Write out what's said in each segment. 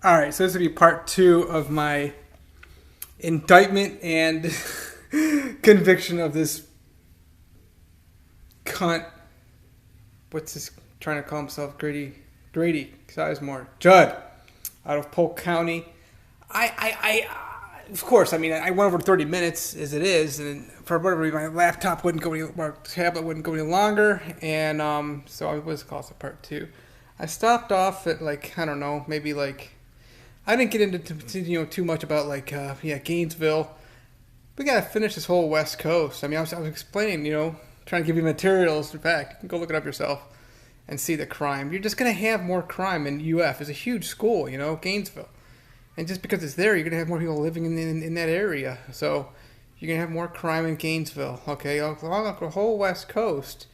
All right, so this will be part 2 of my indictment and conviction of this cunt. What's this trying to call himself? Grady Sizemore. Judd, out of Polk County. Of course, I mean, I went over 30 minutes as it is, and for whatever reason, my laptop wouldn't go any, my tablet wouldn't go any longer, and so I was called it part 2. I stopped off at, like, I don't know, maybe like, I didn't get into too much about like Gainesville. We gotta finish this whole West Coast. I mean, I was explaining, trying to give you materials. In fact, you can go look it up yourself and see the crime. You're just gonna have more crime in UF. It's a huge school, Gainesville, and just because it's there, you're gonna have more people living in that area. So you're gonna have more crime in Gainesville. Okay, along the whole West Coast,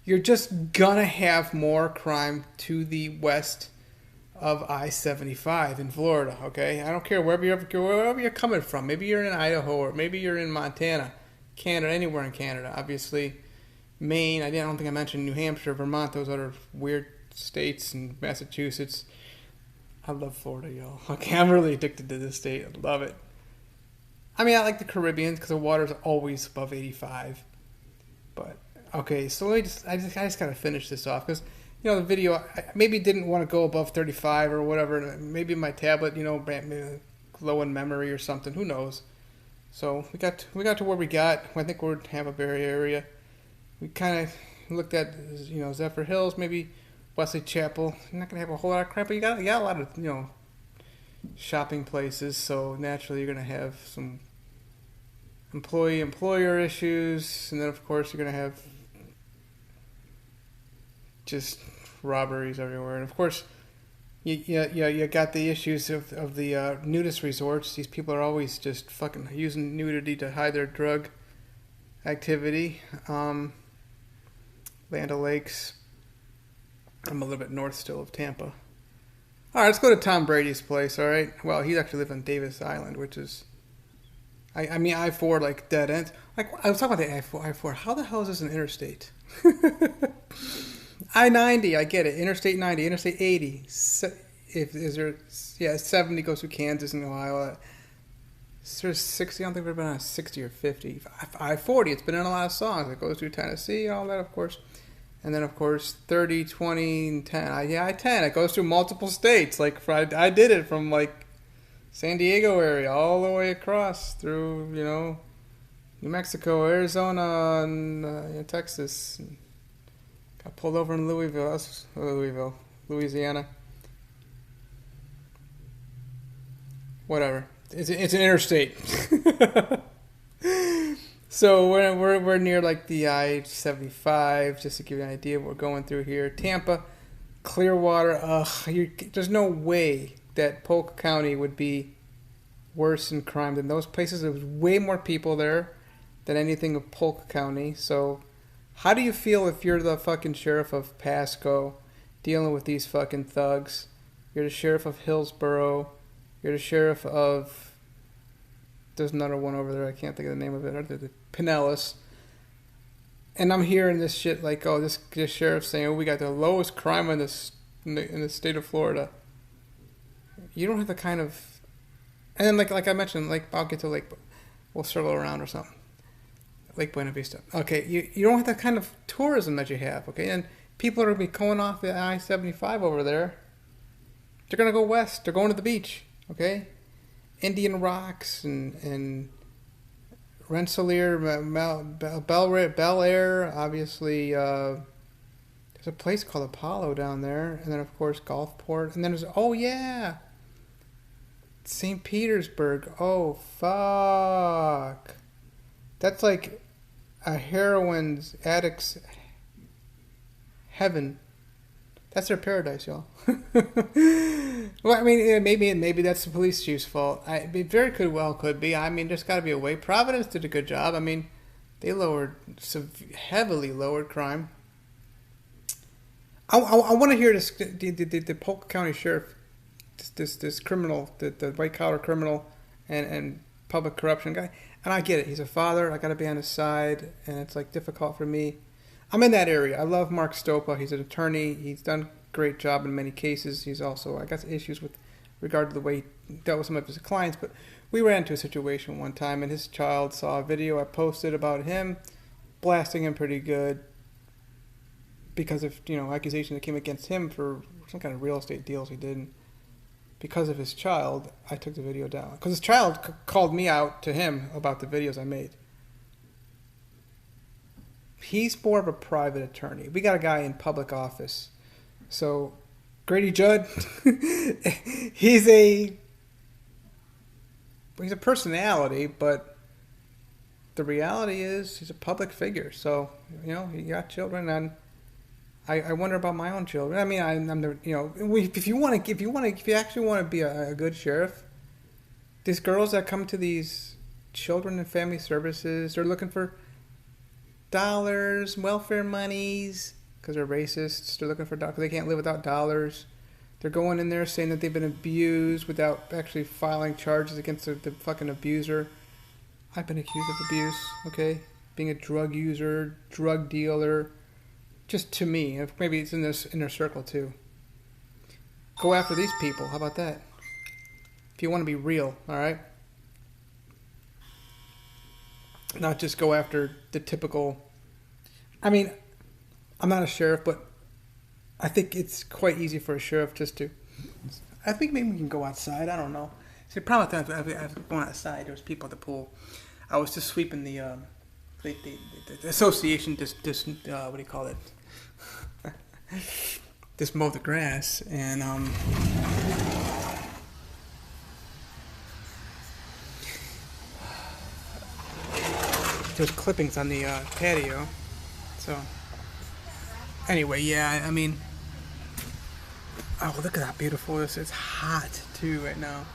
you're just gonna have more crime to the west of I-75 in Florida, okay? I don't care wherever you're coming from. Maybe you're in Idaho, or maybe you're in Montana, Canada, anywhere in Canada. Obviously, Maine. I don't think I mentioned New Hampshire, Vermont, those other weird states, and Massachusetts. I love Florida, y'all. Okay, I'm really addicted to this state. I love it. I mean, I like the Caribbean because the water's always above 85. But okay, so I just gotta finish this off because. The video, I maybe didn't want to go above 35 or whatever. Maybe my tablet, low in memory or something. Who knows? So we got to where we got. I think we're Tampa Bay area. We kind of looked at, Zephyr Hills, maybe Wesley Chapel. You're not gonna have a whole lot of crap, but you got a lot of shopping places. So naturally, you're gonna have some employer issues, and then of course you're gonna have just robberies everywhere, and of course, you got the issues of the nudist resorts. These people are always just fucking using nudity to hide their drug activity. Land O'Lakes. I'm a little bit north still of Tampa. All right, let's go to Tom Brady's place. All right. Well, he actually lived on Davis Island, which is, I mean, I-4 like dead ends. Like I was talking about the I-4. How the hell is this an interstate? I-90, I get it. Interstate 90, Interstate 80. 70 goes through Kansas and Ohio. There's 60. I don't think we've been on 60 or 50. I-40, it's been in a lot of songs. It goes through Tennessee and all that, of course. And then, of course, 30, 20, and 10. I-10. It goes through multiple states. Like I did it from like San Diego area all the way across through, New Mexico, Arizona, and Texas. Got pulled over in Louisiana. Whatever. It's an interstate. So we're near like the I-75, just to give you an idea of what we're going through here. Tampa, Clearwater. There's no way that Polk County would be worse in crime than those places. There's way more people there than anything of Polk County. So. How do you feel if you're the fucking sheriff of Pasco dealing with these fucking thugs? You're the sheriff of Hillsborough. You're the sheriff of... There's another one over there. I can't think of the name of it. The Pinellas. And I'm hearing this shit like, this sheriff saying, we got the lowest crime in the state of Florida. You don't have the kind of... And then like I mentioned, I'll get to Lake... We'll circle around or something. Lake Buena Vista. Okay, you don't have that kind of tourism that you have, okay? And people are going to be going off the I-75 over there. They're going to go west. They're going to the beach, okay? Indian Rocks and Rensselaer, Bel Air, obviously. There's a place called Apollo down there. And then, of course, Gulfport. And then there's, St. Petersburg. Oh, fuck. That's like a heroin's addict's heaven. That's their paradise, y'all. Well, I mean, maybe that's the police chief's fault. It very could be. I mean, there's got to be a way. Providence did a good job. I mean, they heavily lowered crime. I want to hear this. The Polk County sheriff, this criminal, the white collar criminal, and public corruption guy. And I get it. He's a father. I got to be on his side. And it's like difficult for me. I'm in that area. I love Mark Stopa. He's an attorney. He's done a great job in many cases. He's also, I got issues with regard to the way he dealt with some of his clients, but we ran into a situation one time, and his child saw a video I posted about him blasting him pretty good because of, accusations that came against him for some kind of real estate deals he did. And because of his child, I took the video down. Because his child called me out to him about the videos I made. He's more of a private attorney. We got a guy in public office. So, Grady Judd, he's a personality, but the reality is he's a public figure. So, he got children, and I wonder about my own children. I mean, I'm the, if you actually want to be a good sheriff, these girls that come to these children and family services, they're looking for dollars, welfare monies, because they're racists. They're looking for dollars because they can't live without dollars. They're going in there saying that they've been abused without actually filing charges against the fucking abuser. I've been accused of abuse, okay? Being a drug user, drug dealer. Just to me. Maybe it's in this inner circle too. Go after these people. How about that? If you want to be real, alright? Not just go after the typical... I mean, I'm not a sheriff, but I think it's quite easy for a sheriff just to... I think maybe we can go outside. I don't know. See, the problem with that, I was going outside. There was people at the pool. I was just sweeping the association, what do you call it? Just mow the grass, and there's clippings on the patio. So anyway, yeah, I mean, oh, look at how beautiful this is. It's hot too right now.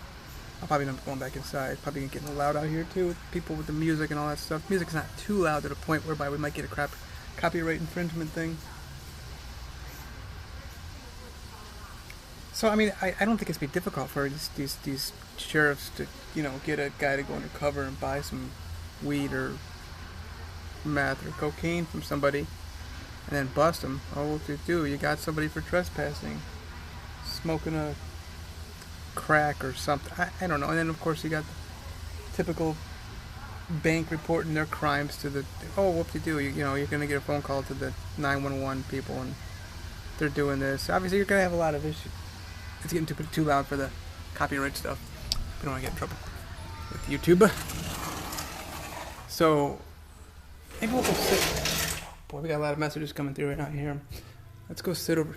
I'll probably end up going back inside. Probably gonna get a little loud out here too with people with the music and all that stuff. Music's not too loud to the point whereby we might get a copyright infringement thing. So I mean, I don't think it's be difficult for these sheriffs to get a guy to go undercover and buy some weed or meth or cocaine from somebody, and then bust him. Oh, what you do? You got somebody for trespassing, smoking a crack or something. I don't know. And then of course you got the typical bank reporting their crimes to the. Oh, what you do? You're gonna get a phone call to the 911 people, and they're doing this. Obviously, you're gonna have a lot of issues. It's getting too loud for the copyright stuff. We don't want to get in trouble with YouTube. So maybe we'll go sit. Boy, we got a lot of messages coming through right now. You hear them? Let's go sit over.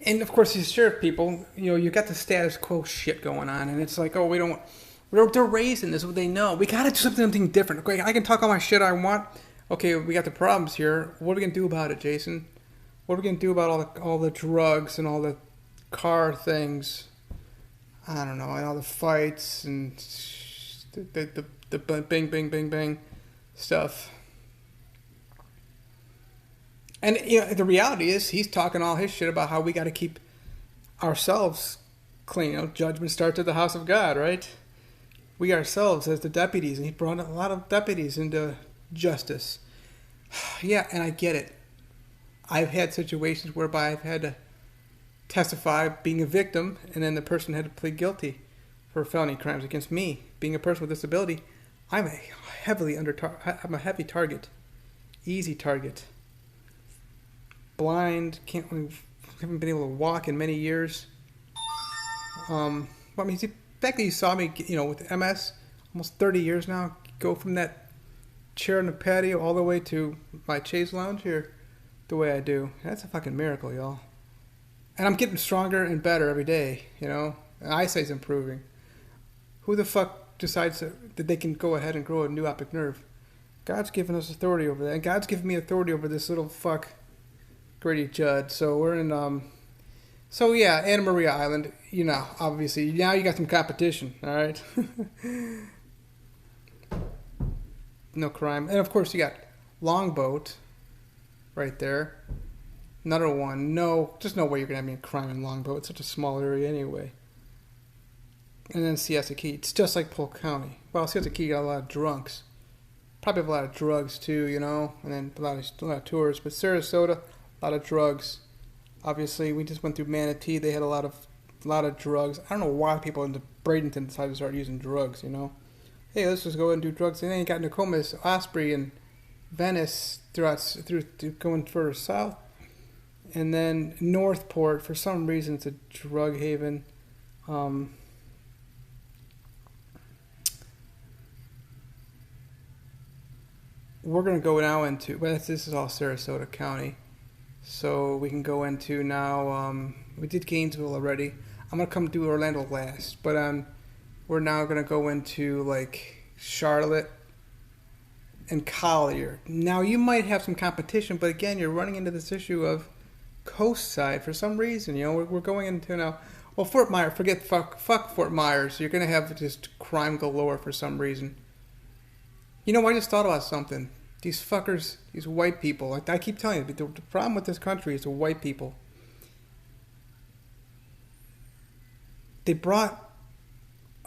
And of course, these sheriff people, you got the status quo shit going on, and it's like, oh, they're raising this. What they know, we gotta do something different. Okay, I can talk all my shit I want. Okay, we got the problems here. What are we gonna do about it, Jason? What are we gonna do about all the drugs and all the car things? I don't know, and all the fights and the bang bang bang bang stuff. And the reality is, he's talking all his shit about how we got to keep ourselves clean. Judgment starts at the house of God, right? We ourselves as the deputies, and he brought a lot of deputies into justice. Yeah, and I get it. I've had situations whereby I've had to testify being a victim, and then the person had to plead guilty for felony crimes against me. Being a person with disability, I'm a heavy target, easy target. Blind, haven't been able to walk in many years. I mean, the fact that you saw me, with MS, almost 30 years now, go from that chair in the patio all the way to my chaise lounge here, the way I do. That's a fucking miracle, y'all. And I'm getting stronger and better every day, And eyesight's improving. Who the fuck decides that they can go ahead and grow a new optic nerve? God's given us authority over that, and God's given me authority over this little fuck, Grady Judd. So we're in, Anna Maria Island. Obviously, now you got some competition, all right? No crime. And of course, you got Longboat right there. Another one. There's no way you're going to have any crime in Longboat. It's such a small area anyway. And then Siesta Key. It's just like Polk County. Well, Siesta Key got a lot of drunks. probably have a lot of drugs too, you know, and then a lot of tourists. But Sarasota, a lot of drugs. Obviously, we just went through Manatee. They had a lot of drugs. I don't know why people in Bradenton decided to start using drugs. You know, hey, let's just go and do drugs. And then you got Nokomis, Osprey, and Venice through going further south, and then Northport. For some reason, it's a drug haven. We're gonna go now into, but this is all Sarasota County, so we can go into now. We did Gainesville already. I'm gonna come do Orlando last, but we're now gonna go into like Charlotte and Collier. Now you might have some competition, but again, you're running into this issue of coast side for some reason. You know, we're going into now. Well, Fort Myers. Fuck Fort Myers. You're gonna have just crime galore for some reason. You know, I just thought about something. These fuckers, these white people. Like I keep telling you, the problem with this country is the white people. They brought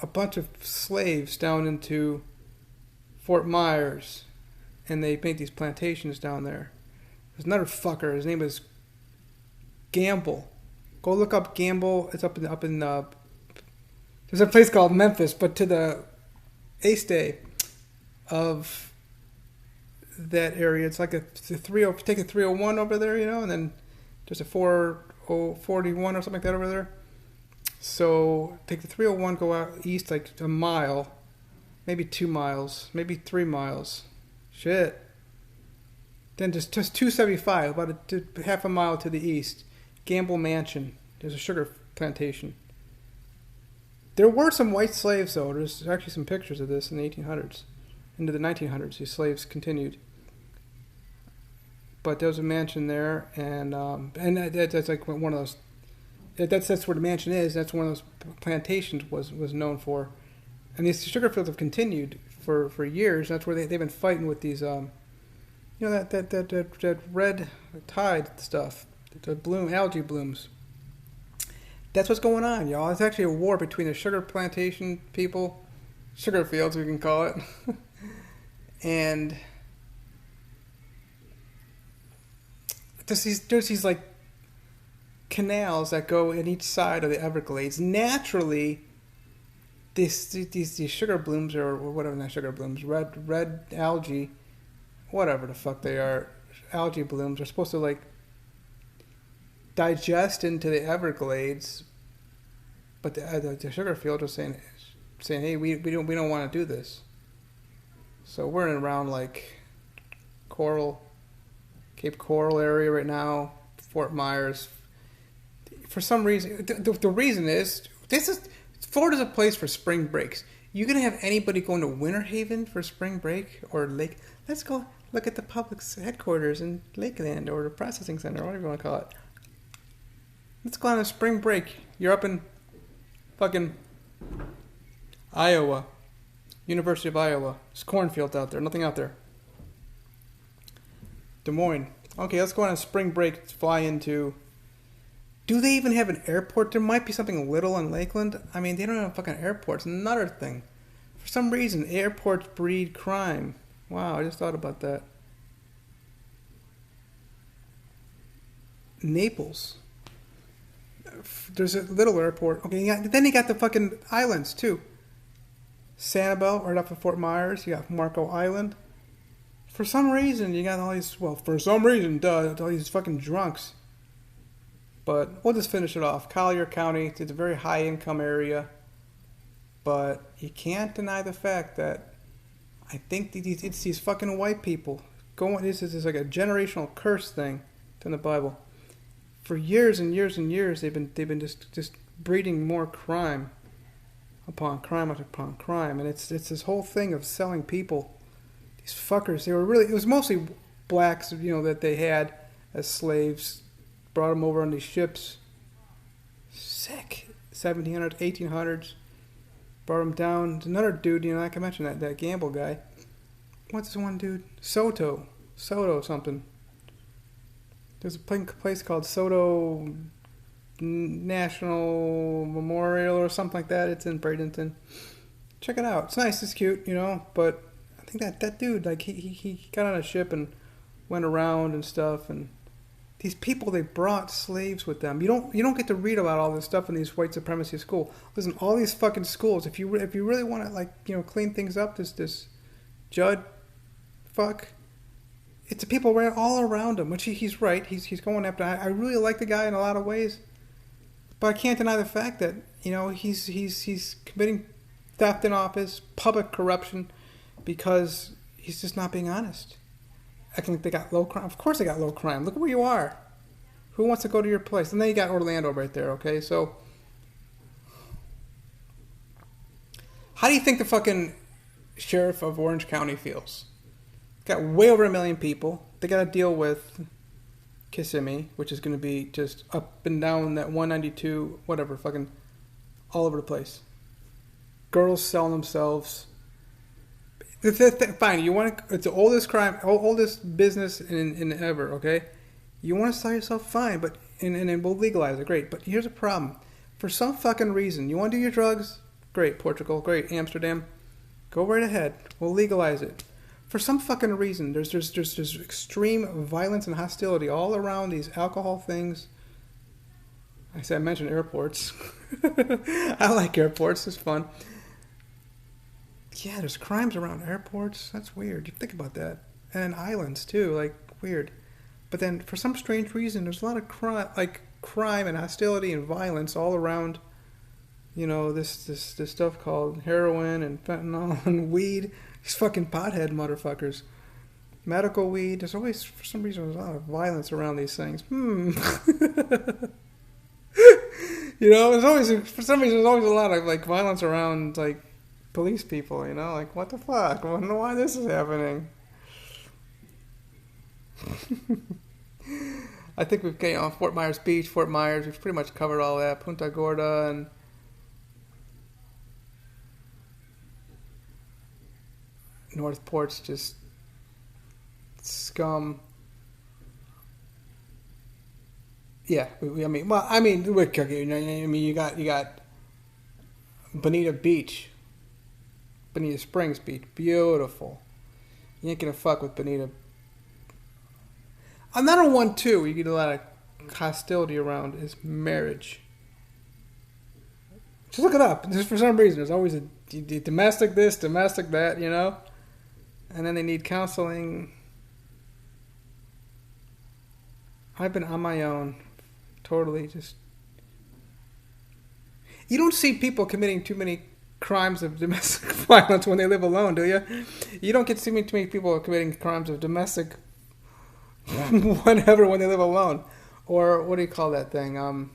a bunch of slaves down into Fort Myers, and they made these plantations down there. There's another fucker. His name is Gamble. Go look up Gamble. It's up in. There's a place called Memphis, but to the east of that area, it's like take a 301 over there, you know, and then there's a 4041 or something like that over there. So take the 301, go out east like a mile, maybe 2 miles, maybe 3 miles. Shit. Then just 275, about a half a mile to the east. Gamble Mansion. There's a sugar plantation. There were some white slaves, though. There's actually some pictures of this in the 1800s. Into the 1900s, these slaves continued. But there was a mansion there, and that's like one of those. That's where the mansion is. That's one of those plantations was known for, and these sugar fields have continued for years. That's where they've been fighting with these, you know, that red tide stuff, the algae blooms. That's what's going on, y'all. It's actually a war between the sugar plantation people, sugar fields we can call it, and there's these like canals that go in each side of the Everglades. Naturally, these sugar blooms or whatever, not sugar blooms, red algae, whatever the fuck they are, algae blooms are supposed to like digest into the Everglades, but the sugar field was saying, hey, we don't want to do this. So we're in around like Cape Coral area right now, Fort Myers. For some reason, the reason is Florida's a place for spring breaks. You gonna have anybody going to Winter Haven for spring break or Lake? Let's go look at the Publix headquarters in Lakeland or the processing center, whatever you want to call it. Let's go on a spring break. You're up in fucking Iowa, University of Iowa. There's cornfields out there, nothing out there. Des Moines. Okay, let's go on a spring break. Let's fly into. Do they even have an airport? There might be something little in Lakeland. I mean, they don't have fucking airports. Another thing. For some reason, airports breed crime. Wow, I just thought about that. Naples. There's a little airport. Okay, then you got the fucking islands, too. Sanibel, right off of Fort Myers. You got Marco Island. For some reason, you got all these... Well, for some reason, all these fucking drunks. But we'll just finish it off. Collier County, it's a very high-income area. But you can't deny the fact that I think it's these fucking white people. This is like a generational curse thing in the Bible. For years and years and years, they've been just breeding more crime upon crime upon crime. And it's this whole thing of selling people. These fuckers, it was mostly blacks, you know, that they had as slaves. Brought them over on these ships. Sick. 1700s, 1800s. Brought them down. There's another dude, you know, like I mentioned, that Gamble guy. What's this one dude? Soto something. There's a place called Soto National Memorial or something like that. It's in Bradenton. Check it out. It's nice. It's cute, you know, but think that dude, like, he got on a ship and went around and stuff, and these people, they brought slaves with them. You don't get to read about all this stuff in these white supremacy schools. Listen, all these fucking schools, if you really want to, like, clean things up, this Judd fuck, it's the people right all around him, which he's right. He's going after. I really like the guy in a lot of ways, but I can't deny the fact that he's committing theft in office, public corruption, because he's just not being honest. I think they got low crime. Of course they got low crime. Look at where you are. Who wants to go to your place? And then you got Orlando right there, okay? So, how do you think the fucking sheriff of Orange County feels? Got way over 1 million people. They got to deal with Kissimmee, which is going to be just up and down that 192, whatever, fucking all over the place. Girls selling themselves. Fine, you want to, it's the oldest crime, oldest business in ever, okay? You want to sell yourself, fine, but and we'll legalize it, great. But here's a problem. For some fucking reason, you want to do your drugs? Great, Portugal, great, Amsterdam. Go right ahead. We'll legalize it. For some fucking reason, there's extreme violence and hostility all around these alcohol things. I mentioned airports. I like airports, it's fun. Yeah, there's crimes around airports. That's weird. You think about that. And islands, too. Like, weird. But then, for some strange reason, there's a lot of crime and hostility and violence all around, this stuff called heroin and fentanyl and weed. These fucking pothead motherfuckers. Medical weed. There's always, for some reason, there's a lot of violence around these things. There's always, for some reason, there's always a lot of, like, violence around, like, police people, like, what the fuck? I wonder why this is happening. I think we've got Fort Myers Beach, Fort Myers, we've pretty much covered all that. Punta Gorda and Northport's just scum. Yeah, you got Bonita Springs Beach, beautiful. You ain't gonna fuck with Bonita. Another one too, you get a lot of hostility around is marriage. Just look it up. Just for some reason, there's always a domestic this, domestic that, and then they need counseling. I've been on my own, totally just. You don't see people committing too many crimes of domestic violence when they live alone, do you? You don't get to see too many people committing crimes of domestic whatever when they live alone. Or what do you call that thing?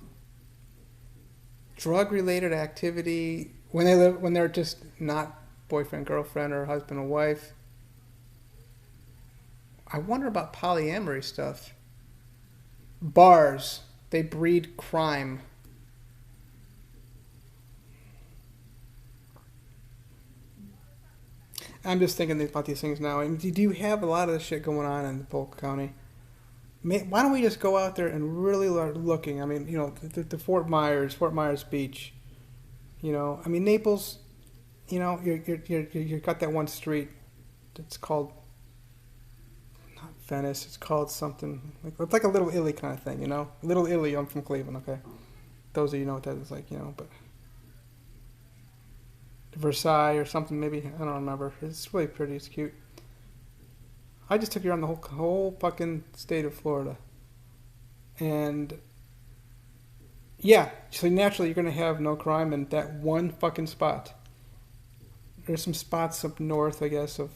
Drug-related activity when they're just not boyfriend, girlfriend, or husband and wife. I wonder about polyamory stuff. Bars, they breed crime. I'm just thinking about these things now. And do you have a lot of this shit going on in Polk County? Why don't we just go out there and really start looking? I mean, the Fort Myers Beach. Naples. You got that one street. It's called not Venice. It's called something it's like a Little Italy kind of thing. Little Italy. I'm from Cleveland. Okay, those of you know what that is like. But. Versailles or something, maybe. I don't remember. It's really pretty. It's cute. I just took you around the whole fucking state of Florida. And yeah, so naturally you're going to have no crime in that one fucking spot. There's some spots up north, I guess, of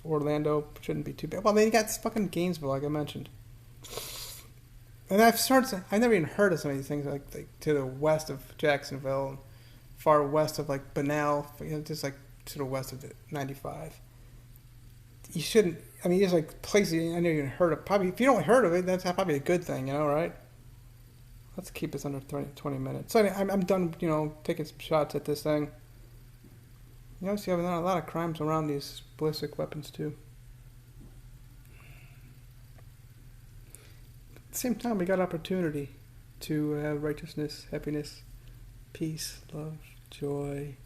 Orlando. Shouldn't be too bad. Well, then you got fucking Gainesville, like I mentioned. And I've never even heard of some of these things, like to the west of Jacksonville, far west of like Bunnell, just like to the west of 95. You shouldn't. There's like places I never even heard of. Probably if you don't heard of it, that's probably a good thing, right? Let's keep this under 20 minutes. So I'm done, taking some shots at this thing. You also have a lot of crimes around these ballistic weapons too. At the same time, we got opportunity to have righteousness, happiness, peace, love, joy,